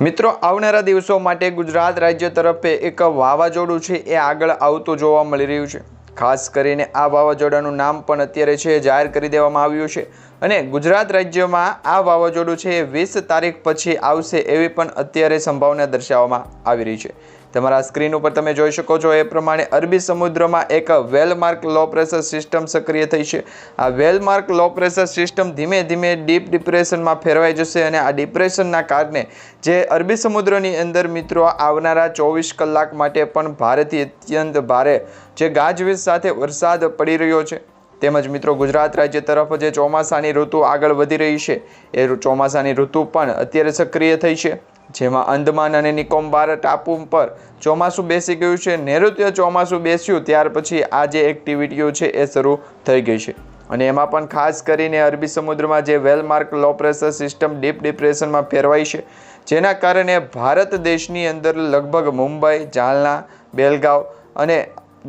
મિત્રો આવનારા દિવસો માટે ગુજરાત રાજ્ય તરફે એક વાવાઝોડું છે એ આગળ આવતું જોવા મળી રહ્યું છે। ખાસ કરીને આ વાવાઝોડાનું નામ પણ અત્યારે છે જાહેર કરી દેવામાં આવ્યું છે અને ગુજરાત રાજ્યમાં આ વાવાઝોડું છે એ 20 તારીખ પછી આવશે એવી પણ અત્યારે સંભાવના દર્શાવવામાં આવી રહી છે। તમારા સ્ક્રીન ઉપર તમે જોઈ શકો છો એ પ્રમાણે અરબી સમુદ્રમાં એક વેલમાર્ક લો પ્રેશર સિસ્ટમ સક્રિય થઈ છે। આ વેલમાર્ક લો પ્રેશર સિસ્ટમ ધીમે ધીમે ડીપ ડિપ્રેશનમાં ફેરવાઈ જશે અને આ ડિપ્રેશનના કારણે જે અરબી સમુદ્રની અંદર મિત્રો આવનારા 24 કલાક માટે પણ ભારેથી અત્યંત ભારે જે ગાજવીજ સાથે વરસાદ પડી રહ્યો છે। તેમજ મિત્રો ગુજરાત રાજ્ય તરફ જે ચોમાસાની ઋતુ આગળ વધી રહી છે એ ચોમાસાની ઋતુ પણ અત્યારે સક્રિય થઈ છે, જેમાં અંદમાન અને નિકોબાર ટાપુ પર ચોમાસું બેસી ગયું છે। નૈઋત્ય ચોમાસું બેસ્યું ત્યાર પછી આ જે એક્ટિવિટીઓ છે એ શરૂ થઈ ગઈ છે અને એમાં પણ ખાસ કરીને અરબી સમુદ્રમાં જે well-marked low pressure system deep ડિપ્રેશનમાં ફેરવાઈ છે, જેના કારણે ભારત દેશની અંદર લગભગ મુંબઈ, જાલના, બેલગાવ અને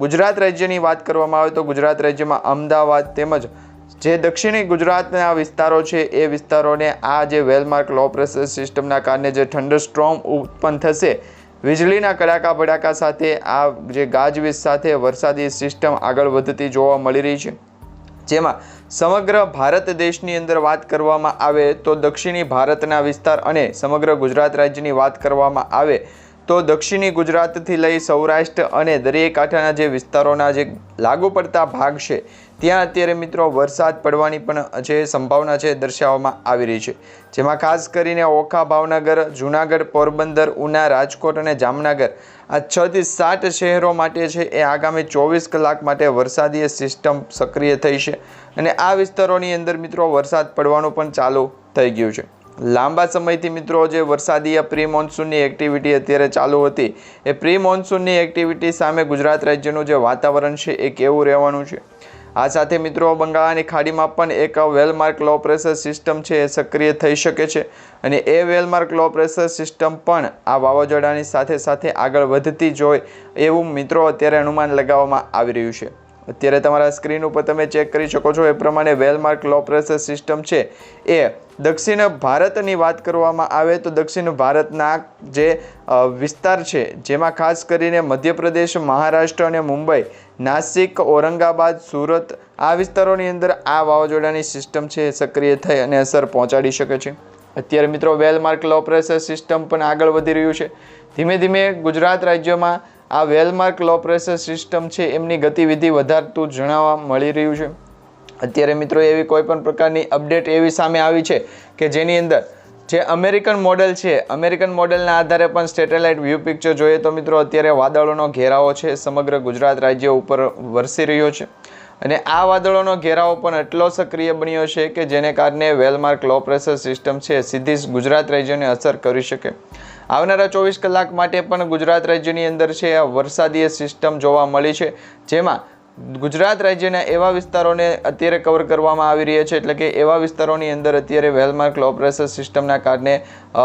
ગુજરાત રાજ્યની વાત કરવામાં આવે તો ગુજરાત રાજ્યમાં અમદાવાદ તેમજ જે દક્ષિણી ગુજરાતના વિસ્તારો છે એ વિસ્તારોને આ જે વેલમાર્ક લો પ્રેશર સિસ્ટમના કારણે જે થંડરસ્ટ્રોમ ઉત્પન્ન થશે, વીજળીના કડાકા ભડાકા સાથે આ જે ગાજવીજ સાથે વરસાદી સિસ્ટમ આગળ વધતી જોવા મળી રહી છે। જેમાં સમગ્ર ભારત દેશની અંદર વાત કરવામાં આવે તો દક્ષિણી ભારતના વિસ્તાર અને સમગ્ર ગુજરાત રાજ્યની વાત કરવામાં આવે તો દક્ષિણી ગુજરાતથી લઈ સૌરાષ્ટ્ર અને દરિયાકાંઠાના જે વિસ્તારોના જે લાગુ પડતા ભાગ છે ત્યાં અત્યારે મિત્રો વરસાદ પડવાની પણ જે સંભાવના છે દર્શાવવામાં આવી રહી છે। જેમાં ખાસ કરીને ઓખા, ભાવનગર, જૂનાગઢ, પોરબંદર, ઉના, રાજકોટ અને જામનગર આ 6 થી 7 શહેરો માટે છે એ આગામી 24 કલાક માટે વરસાદી સિસ્ટમ સક્રિય થઈ છે અને આ વિસ્તારોની અંદર મિત્રો વરસાદ પડવાનું પણ ચાલુ થઈ ગયું છે। લાંબા સમયથી મિત્રો જે વરસાદી પ્રી મોન્સૂનની એક્ટિવિટી અત્યારે ચાલુ હતી એ પ્રી મોન્સૂનની એક્ટિવિટી સામે ગુજરાત રાજ્યનું જે વાતાવરણ છે એ કેવું રહેવાનું છે। આ સાથે મિત્રો બંગાળની ખાડીમાં પણ એક વેલમાર્ક લો પ્રેશર સિસ્ટમ છે એ સક્રિય થઈ શકે છે અને એ વેલમાર્ક લો પ્રેશર સિસ્ટમ પણ આ વાવાઝોડાની સાથે સાથે આગળ વધતી જ હોય એવું મિત્રો અત્યારે અનુમાન લગાવવામાં આવી રહ્યું છે। અત્યારે તમારા સ્ક્રીન ઉપર તમે ચેક કરી શકો છો એ પ્રમાણે વેલમાર્ક લો પ્રેશર સિસ્ટમ છે એ દક્ષિણ ભારતની વાત કરવામાં આવે તો દક્ષિણ ભારતના જે વિસ્તાર છે જેમાં ખાસ કરીને મધ્યપ્રદેશ, મહારાષ્ટ્ર અને મુંબઈ, નાસિક, ઔરંગાબાદ, સુરત આ વિસ્તારોની અંદર આ વાવાઝોડાની સિસ્ટમ છે સક્રિય થઈ અને અસર પહોંચાડી શકે છે। અત્યારે મિત્રો વેલમાર્ક લો પ્રેશર સિસ્ટમ પણ આગળ વધી રહ્યું છે। ધીમે ધીમે ગુજરાત રાજ્યમાં આ વેલમાર્ક લો પ્રેશર સિસ્ટમ છે એમની ગતિવિધિ વધારતું જાણવા મળી રહ્યું છે। અત્યારે મિત્રો એવી કોઈ પણ પ્રકારની અપડેટ એવી સામે આવી છે કે જેની અંદર જે અમેરિકન મોડેલ છે, અમેરિકન મોડેલના આધારે પણ સેટેલાઇટ વ્યૂ પિક્ચર જોઈએ તો મિત્રો અત્યારે વાદળોનો ઘેરાવો છે સમગ્ર ગુજરાત રાજ્ય ઉપર વરસી રહ્યો છે અને આ વાદળોનો ઘેરાવો પણ એટલો સક્રિય બન્યો છે કે જેને કારણે વેલમાર્ક લો પ્રેશર સિસ્ટમ છે સીધી જ ગુજરાત રાજ્યને અસર કરી શકે। આવનારા 24 કલાક માટે પણ ગુજરાત રાજ્યની અંદર છે આ વરસાદી સિસ્ટમ જોવા મળી છે, જેમાં ગુજરાત રાજ્યના એવા વિસ્તારોને અત્યારે કવર કરવામાં આવી રહ્યા છે, એટલે કે એવા વિસ્તારોની અંદર અત્યારે વેલમાર્ક લો પ્રેશર સિસ્ટમના કારણે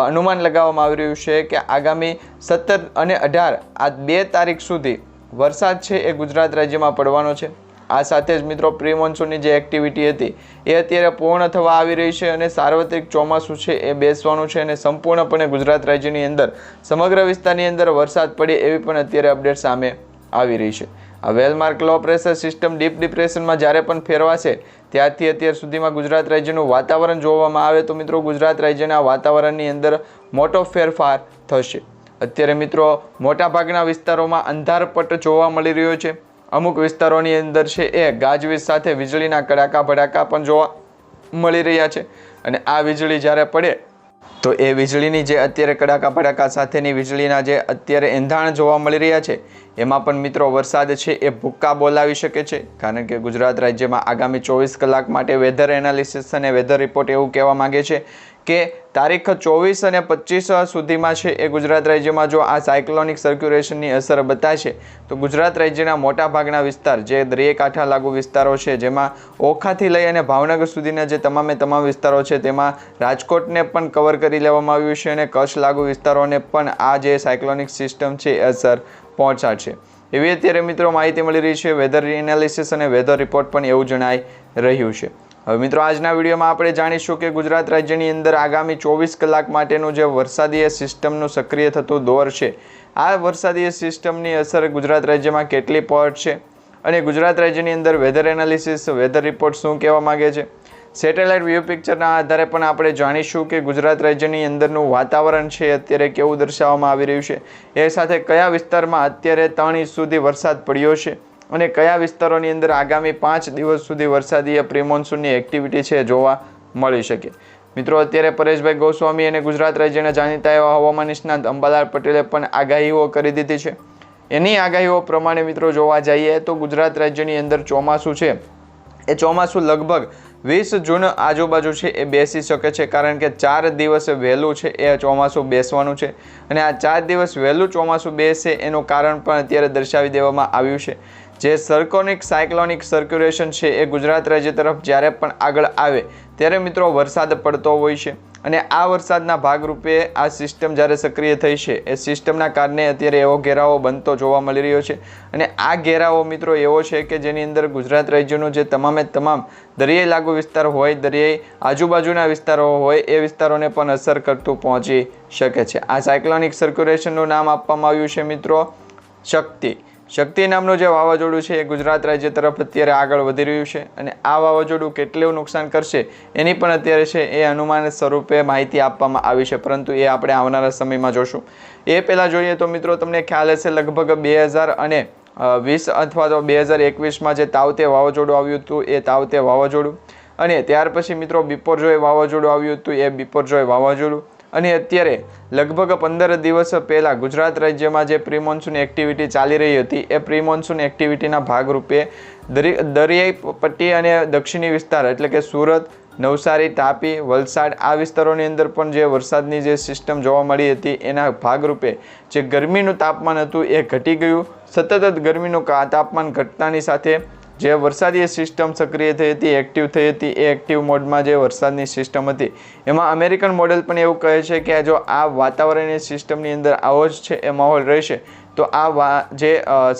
અનુમાન લગાવવામાં આવી રહ્યું છે કે આગામી 17 અને 18 આ 2 તારીખ સુધી વરસાદ છે એ ગુજરાત રાજ્યમાં પડવાનો છે। આ સાથે જ મિત્રો પ્રી મોન્સૂનની જે એક્ટિવિટી હતી એ અત્યારે પૂર્ણ થવા આવી રહી છે અને સાર્વત્રિક ચોમાસું છે એ બેસવાનું છે અને સંપૂર્ણપણે ગુજરાત રાજ્યની અંદર સમગ્ર વિસ્તારની અંદર વરસાદ પડે એવી પણ અત્યારે અપડેટ સામે આવી રહી છે। આ well-marked low pressure system deep ડિપ્રેશનમાં જ્યારે પણ ફેરવાશે ત્યારથી અત્યાર સુધીમાં ગુજરાત રાજ્યનું વાતાવરણ જોવામાં આવે તો મિત્રો ગુજરાત રાજ્યના વાતાવરણની અંદર મોટો ફેરફાર થશે। અત્યારે મિત્રો મોટાભાગના વિસ્તારોમાં અંધારપટ જોવા મળી રહ્યો છે। અમુક વિસ્તારોની અંદર છે એ ગાજવીજ સાથે વીજળીના કડાકા ભડાકા પણ જોવા મળી રહ્યા છે અને આ વીજળી જ્યારે પડે તો એ વીજળીની જે અત્યારે કડાકા ભડાકા સાથેની વીજળીના જે અત્યારે એંધાણ જોવા મળી રહ્યા છે એમાં પણ મિત્રો વરસાદ છે એ ભૂક્કા બોલાવી શકે છે, કારણ કે ગુજરાત રાજ્યમાં આગામી 24 કલાક માટે વેધર એનાલિસિસ અને વેધર રિપોર્ટ એવું કહેવા માંગે છે કે તારીખ 24 અને 25 સુધીમાં છે એ ગુજરાત રાજ્યમાં જો આ સાયક્લોનિક સર્ક્યુલેશનની અસર બતાશે તો ગુજરાત રાજ્યના મોટાભાગના વિસ્તાર જે દરિયાકાંઠા લાગુ વિસ્તારો છે, જેમાં ઓખાથી લઈ અને ભાવનગર સુધીના જે તમામ વિસ્તારો છે તેમાં રાજકોટને પણ કવર કરી લેવામાં આવ્યું છે અને કચ્છ લાગુ વિસ્તારોને પણ આ જે સાયક્લોનિક સિસ્ટમ છે એ અસર પહોંચાડશે એવી અત્યારે મિત્રો માહિતી મળી રહી છે। વેધર એનાલિસિસ અને વેધર રિપોર્ટ પણ એવું જણાઈ રહ્યું છે। હવે મિત્રો આજના વિડીયોમાં આપણે જાણીશું કે ગુજરાત રાજ્યની અંદર આગામી 24 કલાક માટેનું જે વરસાદીય સિસ્ટમનું સક્રિય થતું દોર છે, આ વરસાદીય સિસ્ટમની અસર ગુજરાત રાજ્યમાં કેટલી પડશે અને ગુજરાત રાજ્યની અંદર વેધર એનાલિસિસ, વેધર રિપોર્ટ શું કહેવા માગે છે, સેટેલાઇટ વ્યૂ પિક્ચરના આધારે પણ આપણે જાણીશું કે ગુજરાત રાજ્યની અંદરનું વાતાવરણ છે અત્યારે કેવું દર્શાવવામાં આવી રહ્યું છે, એ સાથે કયા વિસ્તારમાં અત્યારે 3 ઇંચ સુધી વરસાદ પડ્યો છે અને કયા વિસ્તારોની અંદર આગામી 5 દિવસ સુધી વરસાદીય પ્રી-મોન્સૂનની એક્ટિવિટી છે જોવા મળી શકે। મિત્રો અત્યારે પરેશભાઈ ગોસ્વામી અને ગુજરાત રાજ્યના જાણીતા એવા હવામાન નિષ્ણાત અંબાલાલ પટેલે પણ આગાહીઓ કરી દીધી છે। એની આગાહીઓ પ્રમાણે મિત્રો જોવા જઈએ તો ગુજરાત રાજ્યની અંદર ચોમાસું છે એ ચોમાસું લગભગ 20 જૂન આજુબાજુ છે એ બેસી શકે છે, કારણ કે 4 દિવસ વહેલું છે એ ચોમાસું બેસવાનું છે અને આ 4 દિવસ વહેલું ચોમાસું બેસે એનું કારણ પણ અત્યારે દર્શાવી દેવામાં આવ્યું છે। જે સાયક્લોનિક સર્ક્યુલેશન છે એ ગુજરાત રાજ્ય તરફ જ્યારે પણ આગળ આવે ત્યારે મિત્રો વરસાદ પડતો હોય છે અને આ વરસાદના ભાગરૂપે આ સિસ્ટમ જ્યારે સક્રિય થઈ છે એ સિસ્ટમના કારણે અત્યારે એવો ઘેરાવો બનતો જોવા મળી રહ્યો છે અને આ ઘેરાવો મિત્રો એવો છે કે જેની અંદર ગુજરાત રાજ્યનું જે તમામે તમામ દરિયાઈ લાગુ વિસ્તાર હોય, દરિયાઈ આજુબાજુના વિસ્તારો હોય એ વિસ્તારોને પણ અસર કરતું પહોંચી શકે છે। આ સાયક્લોનિક સર્ક્યુલેશનનું નામ આપવામાં આવ્યું છે મિત્રો શક્તિ નામનું જે વાવાઝોડું છે એ ગુજરાત રાજ્ય તરફ અત્યારે આગળ વધી રહ્યું છે અને આ વાવાઝોડું કેટલું નુકસાન કરશે એની પણ અત્યારે છે એ અનુમાન સ્વરૂપે માહિતી આપવામાં આવી છે, પરંતુ એ આપણે આવનારા સમયમાં જોશું। એ પહેલાં જોઈએ તો મિત્રો તમને ખ્યાલ હશે લગભગ 2020 અથવા તો 2021માં જે તાવતે વાવાઝોડું આવ્યું હતું એ તાવતે વાવાઝોડું અને ત્યાર પછી મિત્રો બિપોરજોય વાવાઝોડું આવ્યું હતું એ બિપોરજોય વાવાઝોડું અને અત્યારે લગભગ 15 દિવસ પહેલાં ગુજરાત રાજ્યમાં જે પ્રી મોન્સૂન એક્ટિવિટી ચાલી રહી હતી એ પ્રી મોન્સૂન એક્ટિવિટીના ભાગરૂપે દરિયાઈ પટ્ટી અને દક્ષિણી વિસ્તાર એટલે કે સુરત, નવસારી, તાપી, વલસાડ આ વિસ્તારોની અંદર પણ જે વરસાદની જે સિસ્ટમ જોવા મળી હતી એના ભાગરૂપે જે ગરમીનું તાપમાન હતું એ ઘટી ગયું। સતત ગરમીનું તાપમાન ઘટતાની સાથે જે વરસાદીય સિસ્ટમ સક્રિય થઈ હતી, એક્ટિવ થઈ હતી, એ એક્ટિવ મોડમાં જે વરસાદની સિસ્ટમ હતી એમાં અમેરિકન મોડેલ પણ એવું કહે છે કે જો આ વાતાવરણીય સિસ્ટમની અંદર આવો જ છે એ માહોલ રહેશે તો આ જે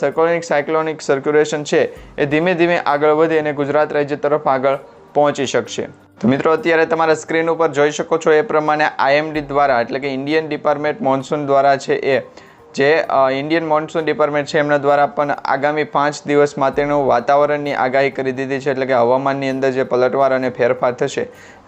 સાયક્લોનિક સર્ક્યુલેશન છે એ ધીમે ધીમે આગળ વધે અને ગુજરાત રાજ્ય તરફ આગળ પહોંચી શકશે। તો મિત્રો અત્યારે તમારા સ્ક્રીન ઉપર જોઈ શકો છો એ પ્રમાણે IMD દ્વારા એટલે કે ઇન્ડિયન ડિપાર્ટમેન્ટ મોન્સૂન દ્વારા છે એ જે ઇન્ડિયન મોન્સૂન ડિપાર્ટમેન્ટ છે એમના દ્વારા પણ આગામી 5 દિવસ માટેનું વાતાવરણની આગાહી કરી દીધી છે, એટલે કે હવામાનની અંદર જે પલટવાર અને ફેરફાર થશે,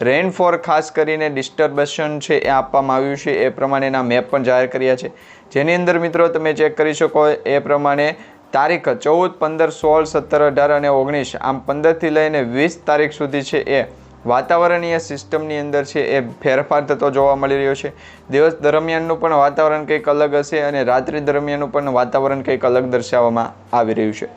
રેનફોર ખાસ કરીને ડિસ્ટર્બન્સ છે એ આપવામાં આવ્યું છે, એ પ્રમાણેના મેપ પણ જાહેર કર્યા છે, જેની અંદર મિત્રો તમે ચેક કરી શકો એ પ્રમાણે તારીખ 14, 15, 16, 17, 18 અને 19 આમ 15થી લઈને 20 તારીખ સુધી છે એ વાતાવરણીય સિસ્ટમની અંદર છે એ ફેરફાર થતો જોવા મળી રહ્યો છે। દિવસ દરમિયાનનું પણ વાતાવરણ કંઈક અલગ હશે અને રાત્રિ દરમિયાનનું પણ વાતાવરણ કંઈક અલગ દર્શાવવામાં આવી રહ્યું છે।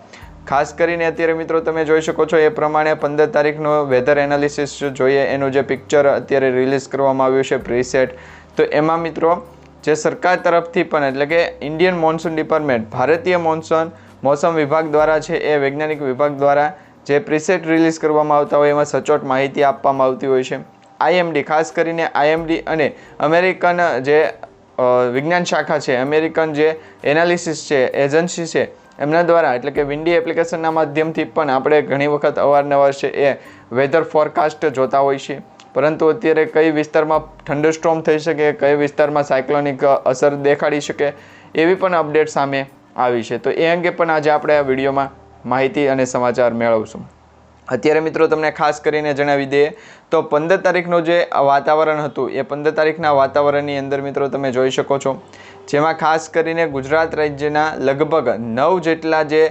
ખાસ કરીને અત્યારે મિત્રો તમે જોઈ શકો છો એ પ્રમાણે 15 તારીખનો વેધર એનાલિસિસ જોઈએ એનું જે પિક્ચર અત્યારે રિલીઝ કરવામાં આવ્યું છે પ્રીસેટ, તો એમાં મિત્રો જે સરકાર તરફથી પણ એટલે કે ઇન્ડિયન મોન્સૂન ડિપાર્ટમેન્ટ ભારતીય મોસમ વિભાગ દ્વારા છે એ વૈજ્ઞાનિક વિભાગ દ્વારા જે પ્રીસેટ રિલીઝ કરવામાં આવતા હોય એમાં સચોટ માહિતી આપવામાં આવતી હોય છે। IMD ખાસ કરીને IMD અને અમેરિકન જે વિજ્ઞાન શાખા છે, અમેરિકન જે એનાલિસિસ છે એજન્સી છે એમના દ્વારા એટલે કે વિન્ડી એપ્લિકેશનના માધ્યમથી પણ આપણે ઘણી વખત અવારનવાર છે એ વેધર ફોરકાસ્ટ જોતા હોય છે, પરંતુ અત્યારે કઈ વિસ્તારમાં થંડરસ્ટોર્મ થઈ શકે, કઈ વિસ્તારમાં સાયક્લોનિક અસર દેખાડી શકે એવી પણ અપડેટ સામે આવી છે। તો એ અંગે પણ આજે આપણે આ વિડીયોમાં માહિતી અને સમાચાર મેળવશું। અત્યારે મિત્રો તમને ખાસ કરીને જણાવી દઈએ તો 15 તારીખનું જે વાતાવરણ હતું એ 15 તારીખના વાતાવરણની અંદર મિત્રો તમે જોઈ શકો છો જેમાં ખાસ કરીને ગુજરાત રાજ્યના લગભગ 9 જેટલા જે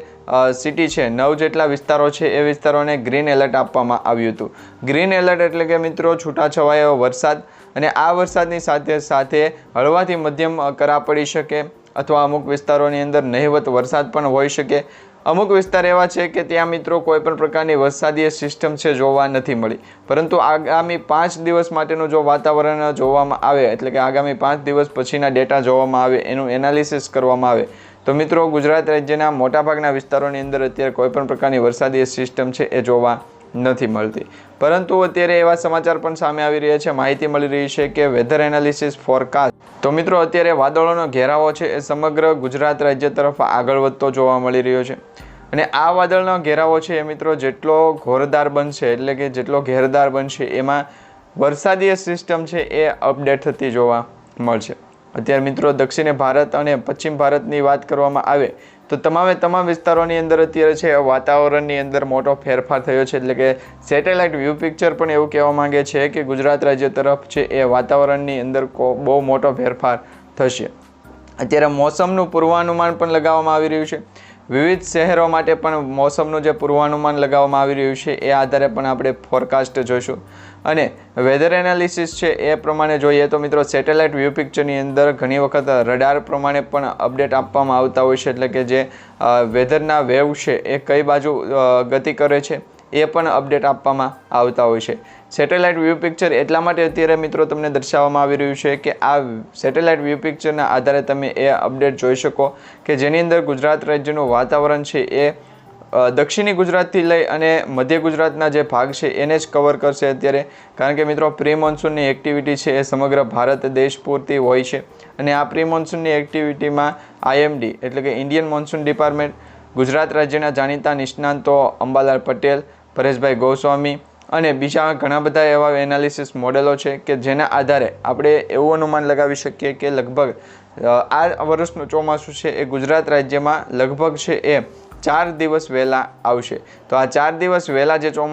સિટી છે, 9 જેટલા વિસ્તારો છે એ વિસ્તારોને ગ્રીન એલર્ટ આપવામાં આવ્યું હતું। ગ્રીન એલર્ટ એટલે કે મિત્રો છૂટાછવાયો વરસાદ અને આ વરસાદની સાથે સાથે હળવાથી મધ્યમ કરા પડી શકે અથવા અમુક વિસ્તારોની અંદર નહિવત વરસાદ પણ હોઈ શકે। અમુક વિસ્તાર એવા છે કે ત્યાં મિત્રો કોઈ પણ પ્રકારની વરસાદીય સિસ્ટમ છે જોવા નથી મળી, પરંતુ આગામી 5 દિવસ માટેનું જો વાતાવરણ જોવામાં આવે એટલે કે આગામી 5 દિવસ પછીના ડેટા જોવામાં આવે, એનું એનાલિસિસ કરવામાં આવે તો મિત્રો ગુજરાત રાજ્યના મોટાભાગના વિસ્તારોની અંદર અત્યારે કોઈ પણ પ્રકારની વરસાદીય સિસ્ટમ છે એ જોવા નથી મળતી, પરંતુ અત્યારે એવા સમાચાર પણ સામે આવી રહ્યા છે, માહિતી મળી રહી છે કે વેધર એનાલિસિસ ફોરકાસ્ટ તો મિત્રો અત્યારે વાદળોનો ઘેરાવો છે એ સમગ્ર ગુજરાત રાજ્ય તરફ આગળ વધતો જોવા મળી રહ્યો છે। અને આ વાદળનો ઘેરાવો છે એ મિત્રો જેટલો ઘોરદાર બનશે એટલે કે જેટલો ઘેરદાર બનશે એમાં વરસાદીય સિસ્ટમ છે એ અપડેટ થતી જોવા મળશે. અત્યારે મિત્રો દક્ષિણ ભારત અને પશ્ચિમ ભારતની વાત કરવામાં આવે તો તમામ વિસ્તારોની અંદર અત્યારે છે વાતાવરણની અંદર મોટો ફેરફાર થયો છે. એટલે કે સેટેલાઇટ વ્યૂ પિક્ચર પણ એવું કહેવા માંગે છે કે ગુજરાત રાજ્ય તરફ છે એ વાતાવરણની અંદર બહુ મોટો ફેરફાર થશે. અત્યારે મોસમનું પૂર્વાનુમાન પણ લગાવવામાં આવી રહ્યું છે. વિવિધ શહેરો માટે પણ મોસમનું જે પૂર્વાનુમાન લગાવવામાં આવી રહ્યું છે એ આધારે પણ આપણે ફોરકાસ્ટ જોઈશું. અને વેધર એનાલિસિસ છે એ પ્રમાણે જોઈએ તો મિત્રો સેટેલાઇટ વ્યૂ પિક્ચરની અંદર ઘણી વખત રડાર પ્રમાણે પણ અપડેટ આપવામાં આવતા હોય છે. એટલે કે જે વેધરના વેવ છે એ કઈ બાજુ ગતિ કરે છે એ પણ અપડેટ આપવામાં આવતા હોય છે. સેટેલાઇટ વ્યૂ પિક્ચર એટલા માટે અત્યારે મિત્રો તમને દર્શાવવામાં આવી રહ્યું છે કે આ સેટેલાઇટ વ્યૂ પિક્ચરના આધારે તમે એ અપડેટ જોઈ શકો કે જેની અંદર ગુજરાત રાજ્યનું વાતાવરણ છે એ દક્ષિણી ગુજરાતથી લઈ અને મધ્ય ગુજરાતના જે ભાગ છે એને જ કવર કરશે અત્યારે. કારણ કે મિત્રો પ્રી મોન્સૂનની એક્ટિવિટી છે એ સમગ્ર ભારત દેશ પૂરતી હોય છે. અને આ પ્રી મોન્સૂનની એક્ટિવિટીમાં IMD એટલે કે ઇન્ડિયન મોન્સૂન ડિપાર્ટમેન્ટ, ગુજરાત રાજ્યના જાણીતા નિષ્ણાંતો અંબાલાલ પટેલ, પરેશભાઈ ગોસ્વામી અને બીજા ઘણા બધા એવા એનાલિસિસ મોડેલો છે કે જેના આધારે આપણે એવું અનુમાન લગાવી શકીએ કે લગભગ આ વર્ષનું ચોમાસું છે એ ગુજરાત રાજ્યમાં લગભગ છે એ 4 દિવસ વહેલા આવશે. તો આ 4 દિવસ વહેલા જે ચોમાસું